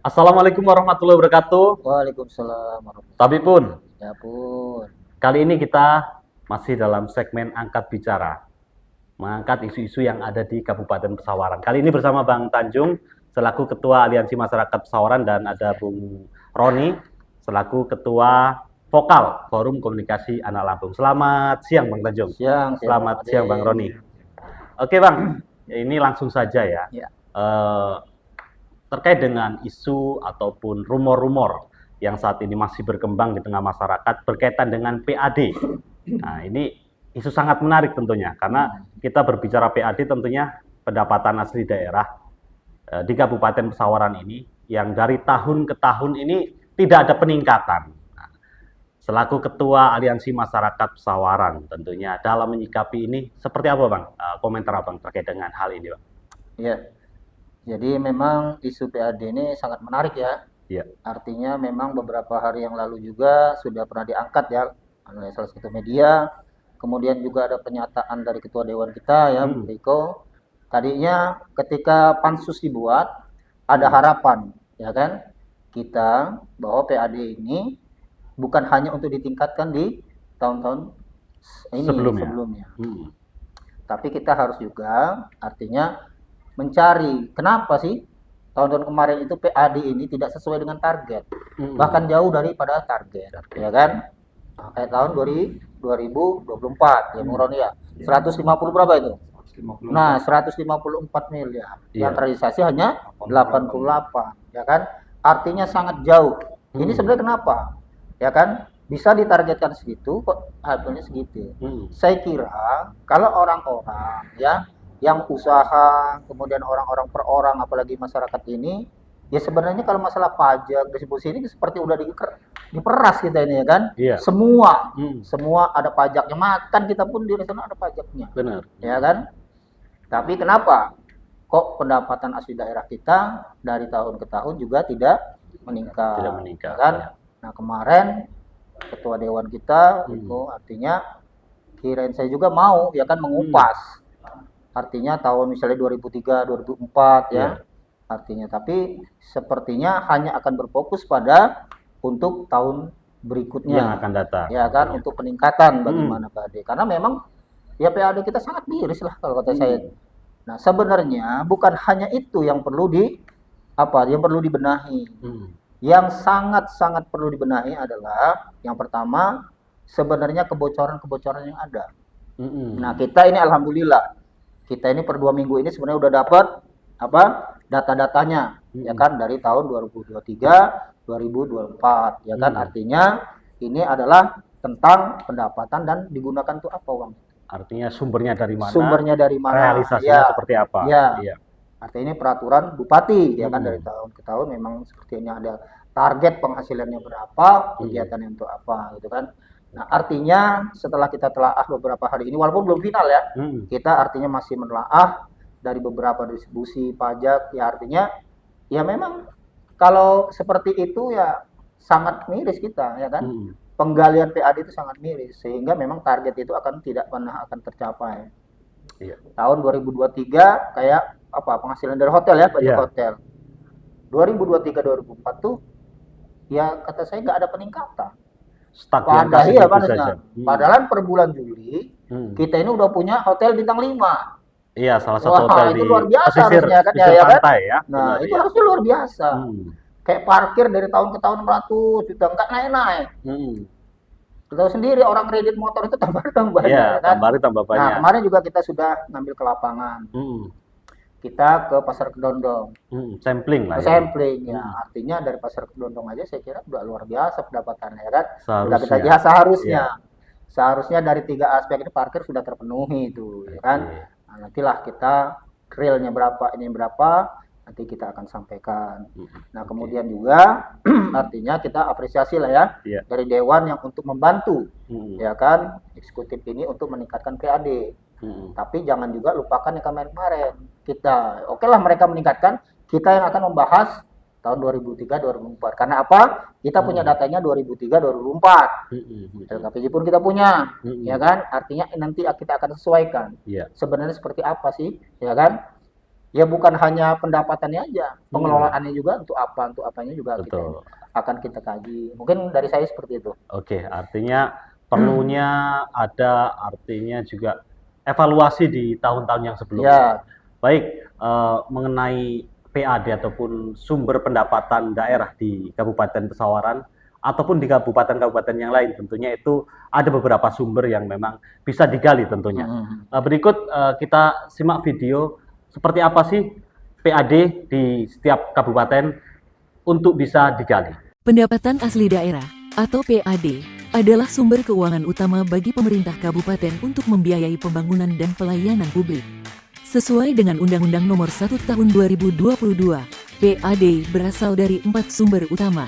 Assalamualaikum warahmatullahi wabarakatuh. Waalaikumsalam warahmatullahi Tapi pun, wabarakatuh. Ya pun. kali ini kita masih dalam segmen Angkat Bicara. Mengangkat isu-isu yang ada di Kabupaten Pesawaran. Kali ini bersama Bang Tanjung, selaku Ketua Aliansi Masyarakat Pesawaran, dan ada Bung Roni, selaku Ketua Vokal Forum Komunikasi Anak Lampung. Selamat siang Bang Tanjung. Siang. Selamat siang Bang Roni. Oke Bang, ini langsung saja ya. Ya. Terkait dengan isu ataupun rumor-rumor yang saat ini masih berkembang di tengah masyarakat berkaitan dengan PAD. Nah, ini isu sangat menarik tentunya, karena kita berbicara PAD tentunya pendapatan asli daerah di Kabupaten Pesawaran ini yang dari tahun ke tahun ini tidak ada peningkatan. Nah, selaku Ketua Aliansi Masyarakat Pesawaran tentunya dalam menyikapi ini seperti apa Bang? Komentar Abang terkait dengan hal ini Bang? Ya. Jadi memang isu PAD ini sangat menarik ya. Ya. Artinya memang beberapa hari yang lalu juga sudah pernah diangkat ya oleh salah satu media. Kemudian juga ada pernyataan dari Ketua Dewan kita ya, Riko. Tadinya ketika pansus dibuat ada harapan ya kan kita bahwa PAD ini bukan hanya untuk ditingkatkan di tahun-tahun ini sebelumnya. Tapi kita harus juga artinya mencari kenapa sih tahun-tahun kemarin itu PAD ini tidak sesuai dengan target, bahkan jauh daripada target, ya kan? Kayak tahun 2024 ya, Bung Roni ya, 150 berapa itu? Nah, 154 miliar. Yang terrealisasi hanya 88, ya kan? Artinya sangat jauh. Ini sebenarnya kenapa? Ya kan? Bisa ditargetkan segitu, kok hasilnya segitu. Saya kira kalau orang-orang ya yang usaha, kemudian orang-orang per orang, apalagi masyarakat ini, ya sebenarnya kalau masalah pajak, distribusi ini seperti udah diperas kita ini ya kan. Iya. Semua ada pajaknya, makan kita pun di sana ada pajaknya. Benar. Ya kan. Tapi kenapa kok pendapatan asli daerah kita dari tahun ke tahun juga tidak meningkat? Tidak meningkat. Ya kan. Nah kemarin Ketua Dewan kita itu artinya kirain saya juga mau ya kan mengupas. Artinya tahun misalnya 2003, 2004 ya. Artinya tapi sepertinya hanya akan berfokus pada untuk tahun berikutnya yang akan datang. Ya kan, untuk peningkatan bagaimana PAD. Karena memang ya PAD kita sangat miris lah kalau kata saya. Nah, sebenarnya bukan hanya itu yang perlu dibenahi. Yang sangat-sangat perlu dibenahi adalah yang pertama sebenarnya kebocoran-kebocoran yang ada. Nah, kita ini alhamdulillah kita ini per 2 minggu ini sebenarnya udah dapat data-datanya ya kan dari tahun 2023 2024 ya kan. Artinya ini adalah tentang pendapatan dan digunakan untuk apa uang. Artinya sumbernya dari mana? Sumbernya dari mana? Realisasinya seperti apa? Iya. Artinya ini peraturan bupati ya kan dari tahun ke tahun memang sepertinya ada target penghasilannya berapa, kegiatannya untuk apa gitu kan. Nah, artinya setelah kita telaah beberapa hari ini, walaupun belum final ya, kita artinya masih menelaah dari beberapa distribusi pajak, ya artinya, ya memang kalau seperti itu ya sangat miris kita, ya kan? Penggalian PAD itu sangat miris, sehingga memang target itu tidak pernah akan tercapai. Iya. Tahun 2023 kayak apa penghasilan dari hotel ya, pajak hotel. 2023-2024 tuh, ya kata saya nggak ada peningkatan. Padahal per bulan Juli kita ini udah punya hotel bintang 5. Iya, salah satu hotel itu luar biasa harusnya kan ya pantai ya. Nah, itu harusnya luar biasa. Kayak parkir dari tahun ke tahun 100 juta enggak naik-naik. Kita tahu sendiri orang kredit motor itu tambah banyak. Iya, kan? tambah banyak. Nah, kemarin juga kita sudah ngambil ke lapangan. Kita ke Pasar Kedondong. Sampling lah ya. Sampling ya. Artinya dari Pasar Kedondong aja saya kira udah luar biasa pendapatannya ya kan. Sudah kita seharusnya. Seharusnya dari 3 aspek ini parkir sudah terpenuhi itu ya kan. Nah, nantilah kita realnya berapa, ini berapa, nanti kita akan sampaikan. Nah, kemudian juga artinya kita apresiasi lah ya dari Dewan yang untuk membantu ya kan eksekutif ini untuk meningkatkan PAD. Tapi jangan juga lupakan yang kemarin-kemarin. Kita, oke lah mereka meningkatkan, kita yang akan membahas tahun 2003-2004. Karena apa? Kita punya datanya 2003-2004. LKPJ pun kita punya, ya kan? Artinya nanti kita akan sesuaikan. Sebenarnya seperti apa sih, ya kan? ya bukan hanya pendapatannya aja, pengelolaannya juga untuk apanya juga Betul. akan kita kaji. Mungkin dari saya seperti itu. Oke, artinya perlunya ada, artinya juga evaluasi di tahun-tahun yang sebelumnya. Ya, Baik, mengenai PAD ataupun sumber pendapatan daerah di Kabupaten Pesawaran ataupun di kabupaten-kabupaten yang lain, tentunya itu ada beberapa sumber yang memang bisa digali tentunya. Berikut kita simak video seperti apa sih PAD di setiap kabupaten untuk bisa digali. Pendapatan asli daerah, atau PAD, adalah sumber keuangan utama bagi pemerintah kabupaten untuk membiayai pembangunan dan pelayanan publik. Sesuai dengan Undang-Undang Nomor 1 Tahun 2022, PAD berasal dari 4 sumber utama.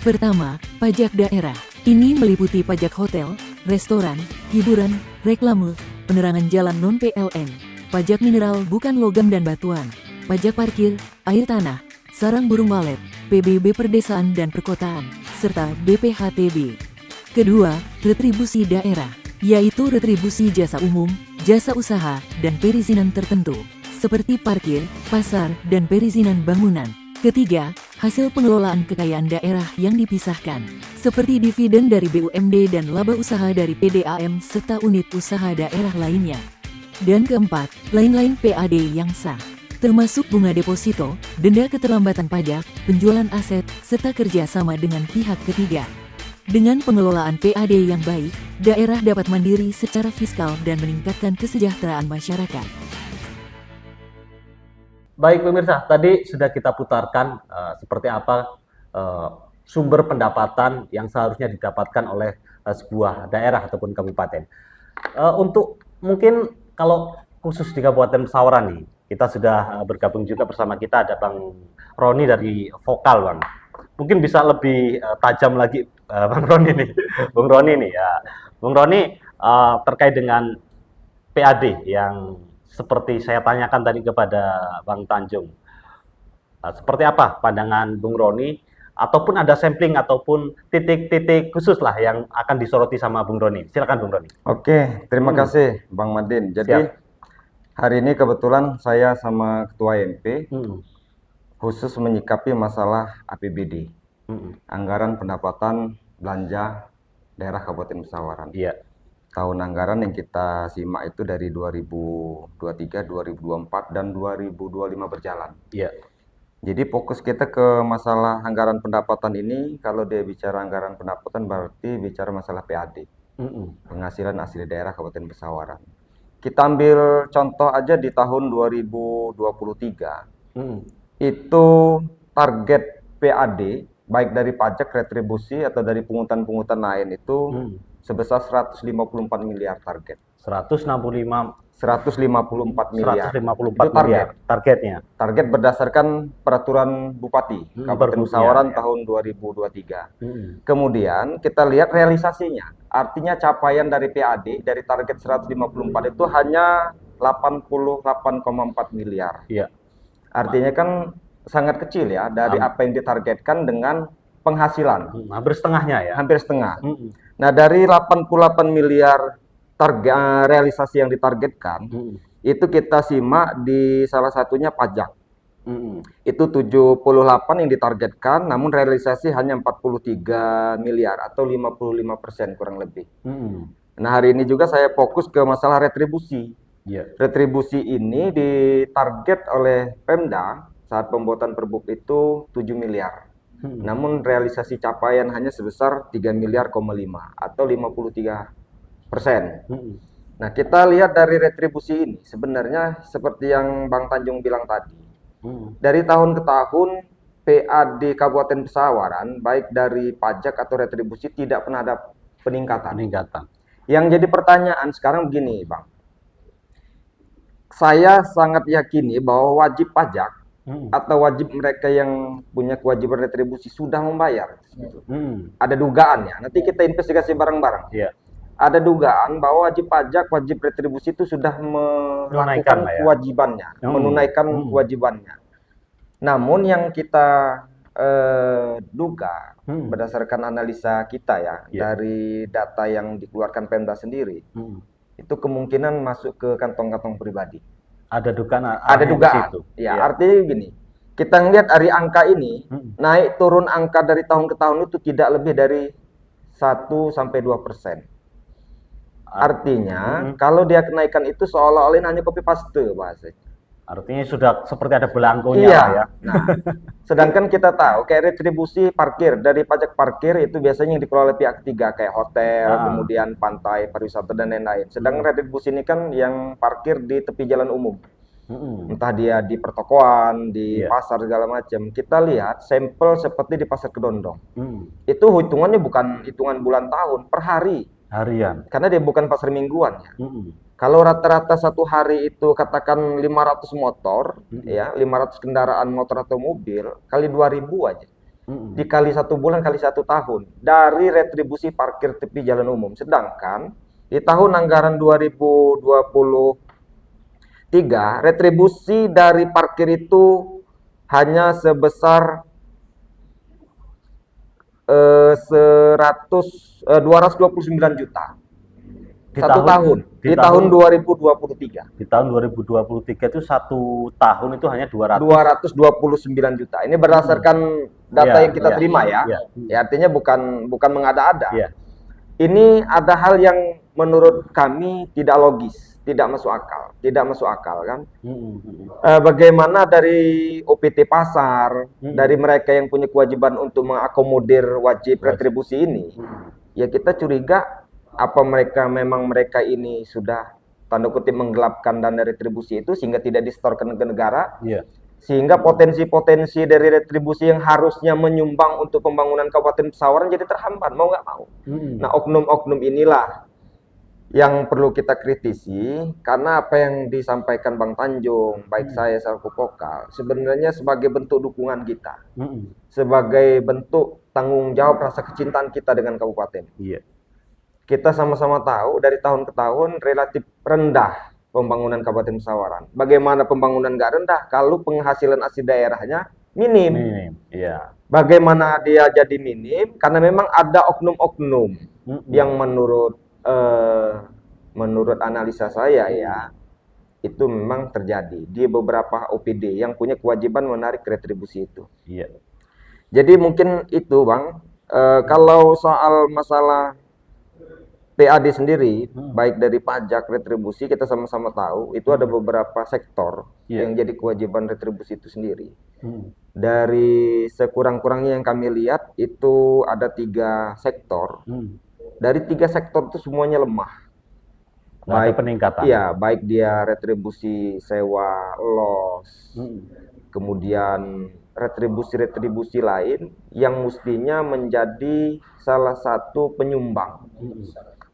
Pertama, pajak daerah. Ini meliputi pajak hotel, restoran, hiburan, reklame, penerangan jalan non-PLN, pajak mineral bukan logam dan batuan, pajak parkir, air tanah, sarang burung walet, PBB perdesaan dan perkotaan, serta BPHTB. Kedua, retribusi daerah, yaitu retribusi jasa umum, jasa usaha, dan perizinan tertentu, seperti parkir, pasar, dan perizinan bangunan. Ketiga, hasil pengelolaan kekayaan daerah yang dipisahkan, seperti dividen dari BUMD dan laba usaha dari PDAM serta unit usaha daerah lainnya. Dan keempat, lain-lain PAD yang sah, termasuk bunga deposito, denda keterlambatan pajak, penjualan aset, serta kerjasama dengan pihak ketiga. Dengan pengelolaan PAD yang baik, daerah dapat mandiri secara fiskal dan meningkatkan kesejahteraan masyarakat. Baik pemirsa, tadi sudah kita putarkan seperti apa sumber pendapatan yang seharusnya didapatkan oleh sebuah daerah ataupun kabupaten. Untuk mungkin kalau khusus di Kabupaten Pesawaran nih, kita sudah bergabung juga bersama kita ada Bang Roni dari Vokal, Bang. Mungkin bisa lebih tajam lagi Bang Roni nih, Bung Roni nih ya. Bung Roni terkait dengan PAD yang seperti saya tanyakan tadi kepada Bang Tanjung. Seperti apa pandangan Bung Roni ataupun ada sampling ataupun titik-titik khusus lah yang akan disoroti sama Bung Roni. Silakan Bung Roni. Oke, terima kasih Bang Madin. Jadi hari ini kebetulan saya sama Ketua MP khusus menyikapi masalah APBD, anggaran pendapatan belanja daerah Kabupaten Pesawaran. Iya. Tahun anggaran yang kita simak itu dari 2023, 2024, dan 2025 berjalan. Iya. Jadi fokus kita ke masalah anggaran pendapatan ini, kalau dia bicara anggaran pendapatan berarti bicara masalah PAD, penghasilan asli daerah Kabupaten Pesawaran. Kita ambil contoh aja di tahun 2023, itu target PAD, baik dari pajak, retribusi, atau dari pungutan-pungutan lain itu sebesar 154 miliar target. 154 miliar. Itu targetnya. Target berdasarkan peraturan Bupati Kabupaten Pesawaran tahun 2023. Kemudian kita lihat realisasinya. Artinya capaian dari PAD dari target 154 itu hanya 88,4 miliar. Iya. Artinya kan sangat kecil ya dari apa yang ditargetkan dengan penghasilan. Hampir setengahnya ya. Hampir setengah. Nah, dari 88 miliar target realisasi yang ditargetkan, itu kita simak di salah satunya pajak. Itu 78 yang ditargetkan, namun realisasi hanya 43 miliar atau 55% kurang lebih. Nah, hari ini juga saya fokus ke masalah retribusi. Retribusi ini ditarget oleh Pemda saat pembuatan Perbup itu 7 miliar. Namun realisasi capaian hanya sebesar 3 miliar, 5 atau 53%. Nah, kita lihat dari retribusi ini sebenarnya seperti yang Bang Tanjung bilang tadi. Dari tahun ke tahun PAD Kabupaten Pesawaran baik dari pajak atau retribusi tidak pernah ada peningkatan. Yang jadi pertanyaan sekarang begini, Bang. Saya sangat yakini bahwa wajib pajak atau wajib mereka yang punya kewajiban retribusi sudah membayar. Ada dugaannya. Nanti kita investigasi bareng-bareng. Ada dugaan bahwa wajib pajak, wajib retribusi itu sudah melakukan kewajibannya, menunaikan kewajibannya. Namun yang kita duga berdasarkan analisa kita ya dari data yang dikeluarkan Pemda sendiri, itu kemungkinan masuk ke kantong-kantong pribadi. Ada dugaan, Ada arahnya ke dugaan. situ. Ya, Iya. artinya gini. Kita ngelihat dari angka ini, Mm-mm. naik turun angka dari tahun ke tahun itu tidak lebih dari 1-2%. Artinya, Mm-mm. kalau dia kenaikan itu seolah-olah ini hanya copy paste bahasanya. Artinya sudah seperti ada belangkonya Iya. lah ya. Nah, sedangkan kita tahu kayak retribusi parkir dari pajak parkir itu biasanya yang dikelola oleh pihak ketiga kayak hotel, Ah. kemudian pantai, pariwisata dan lain-lain. Sedangkan retribusi ini kan yang parkir di tepi jalan umum. Mm-mm. Entah dia di pertokoan, di Iya. pasar segala macam. Kita lihat sampel seperti di Pasar Kedondong. Mm. Itu hitungannya bukan hitungan bulan tahun, per hari. Harian. Karena dia bukan pasar mingguan ya. Mm-mm. Kalau rata-rata satu hari itu katakan 500 motor, ya 500 kendaraan motor atau mobil, kali 2000 aja. Mm-mm. Dikali 1 bulan kali 1 tahun dari retribusi parkir tepi jalan umum. Sedangkan di tahun anggaran 2023 retribusi dari parkir itu hanya sebesar 229 juta. Satu tahun. Di tahun 2023. Di tahun 2023 itu satu tahun itu hanya 229 juta. Ini berdasarkan data Iya, yang kita iya, terima ya. iya. Ya, artinya bukan mengada-ada. Iya. Ini ada hal yang menurut kami tidak logis, tidak masuk akal, kan? Mm-mm. Bagaimana dari OPT pasar, dari mereka yang punya kewajiban untuk mengakomodir wajib retribusi ini, ya kita curiga apa mereka ini sudah tanda kutip menggelapkan dana retribusi itu sehingga tidak disetorkan ke negara, Iya. sehingga potensi-potensi dari retribusi yang harusnya menyumbang untuk pembangunan Kabupaten Pesawaran jadi terhambat mau nggak mau. Mm-mm. Nah, oknum-oknum inilah yang perlu kita kritisi, karena apa yang disampaikan Bang Tanjung, baik saya selaku vokal, sebenarnya sebagai bentuk dukungan kita, Mm-mm. sebagai bentuk tanggung jawab rasa kecintaan kita dengan kabupaten. Iya. Kita sama-sama tahu dari tahun ke tahun relatif rendah pembangunan Kabupaten Pesawaran. Bagaimana pembangunan nggak rendah kalau penghasilan asli daerahnya minim? Minim. Iya. Bagaimana dia jadi minim? Karena memang ada oknum-oknum Mm-mm. yang menurut analisa saya ya, itu memang terjadi di beberapa OPD yang punya kewajiban menarik retribusi itu. Iya. Jadi mungkin itu Bang, kalau soal masalah PAD sendiri, baik dari pajak, retribusi, kita sama-sama tahu itu ada beberapa sektor yang jadi kewajiban retribusi itu sendiri. Dari sekurang-kurangnya yang kami lihat itu ada 3 sektor. Dari 3 sektor itu semuanya lemah. Nggak ada peningkatan. Iya, baik dia retribusi sewa los, kemudian retribusi lain yang mestinya menjadi salah satu penyumbang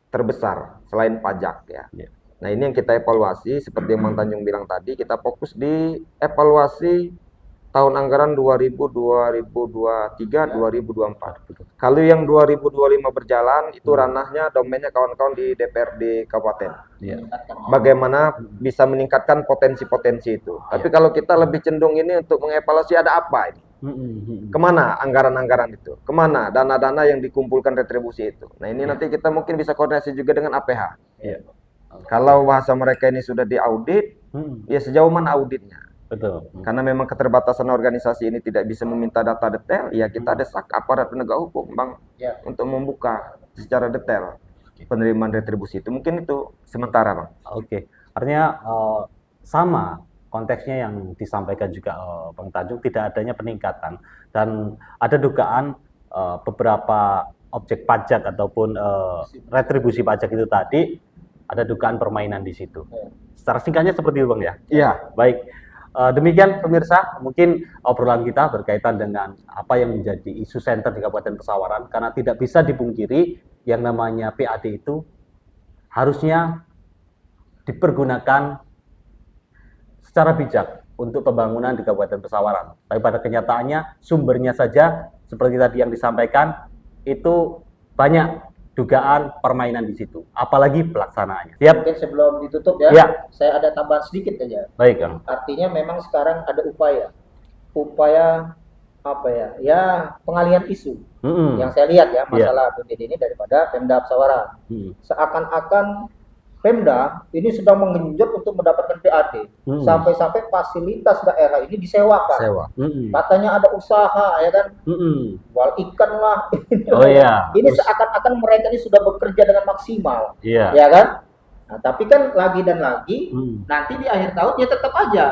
terbesar selain pajak ya. Nah, ini yang kita evaluasi seperti yang Bang Tanjung bilang tadi, kita fokus di evaluasi tahun anggaran 2023, 2024. Kalau yang 2025 berjalan itu ranahnya domainnya kawan-kawan di DPRD Kabupaten. Bagaimana bisa meningkatkan potensi-potensi itu. Tapi kalau kita lebih cenderung ini untuk mengevaluasi ada apa ini? Kemana anggaran-anggaran itu? Kemana dana-dana yang dikumpulkan retribusi itu? Nah, ini nanti kita mungkin bisa koordinasi juga dengan APH. Kalau bahasa mereka ini sudah diaudit, ya sejauh mana auditnya? Betul. Karena memang keterbatasan organisasi ini tidak bisa meminta data detail, ya kita desak aparat penegak hukum, Bang, untuk membuka secara detail penerimaan retribusi itu. Mungkin itu sementara, Bang. Oke. Artinya sama konteksnya yang disampaikan juga Bang Tanjung, tidak adanya peningkatan dan ada dugaan beberapa objek pajak ataupun retribusi pajak itu tadi ada dugaan permainan di situ. Secara singkatnya seperti itu, Bang ya. Iya. Baik. Demikian pemirsa, mungkin obrolan kita berkaitan dengan apa yang menjadi isu senter di Kabupaten Pesawaran, karena tidak bisa dipungkiri yang namanya PAD itu harusnya dipergunakan secara bijak untuk pembangunan di Kabupaten Pesawaran. Tapi pada kenyataannya sumbernya saja seperti tadi yang disampaikan itu banyak dugaan permainan di situ, apalagi pelaksanaannya. Siap. Mungkin sebelum ditutup ya, saya ada tambahan sedikit aja. Baik, Kang. Artinya memang sekarang ada upaya apa ya? Ya pengalihan isu. Yang saya lihat ya masalah PBD ini daripada Pemda Pesawaran. Seakan-akan Pemda ini sedang mengenjot untuk mendapatkan PAD. Sampai-sampai fasilitas daerah ini disewakan. Sewa. Katanya ada usaha, ya kan? Jual ikan lah. Oh iya. Ini seakan-akan mereka ini sudah bekerja dengan maksimal. Iya. Ya kan? Nah, tapi kan lagi dan lagi, nanti di akhir tahun ya tetap aja.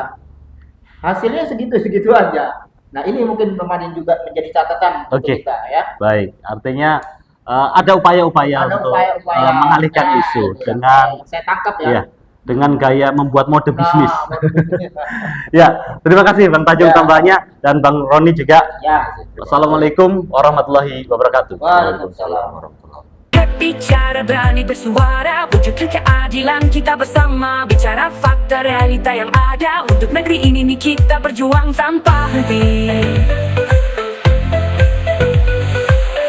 Hasilnya segitu-segitu aja. Nah, ini mungkin kemarin juga menjadi catatan untuk Oke. kita ya. Baik, artinya ada upaya-upaya Ada untuk upaya-upaya, mengalihkan ya, isu itu dengan yang saya tangkap ya. ya, dengan gaya membuat mode bisnis. Nah, mode- Ya, terima kasih Bang Tajung Ya. tambahnya dan Bang Roni juga. ya. Assalamualaikum warahmatullahi wabarakatuh. Waalaikumsalam. Bicara berani bersuara, wujudkan keadilan kita bersama. Bicara fakta realita yang ada, untuk negeri ini nih kita berjuang tanpa henti.